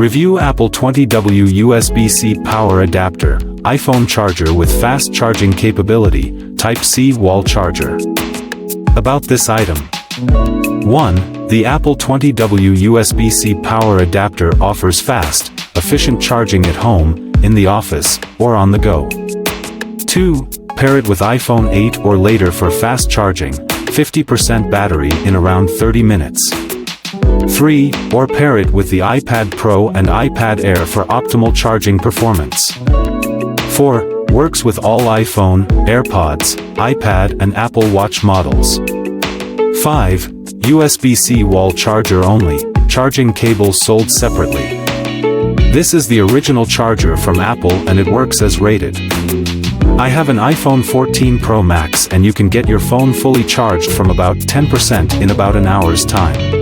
Review Apple 20W USB-C power adapter, iPhone charger with fast charging capability, Type-C wall charger. About this item. 1. The Apple 20W USB-C power adapter offers fast, efficient charging at home, in the office, or on the go. 2. Pair it with iPhone 8 or later for fast charging, 50% battery in around 30 minutes. 3. Or pair it with the iPad Pro and iPad Air for optimal charging performance. 4. Works with all iPhone, AirPods, iPad and Apple Watch models. 5. USB-C wall charger only, charging cables sold separately. This is the original charger from Apple and it works as rated. I have an iPhone 14 Pro Max and you can get your phone fully charged from about 10% in about an hour's time.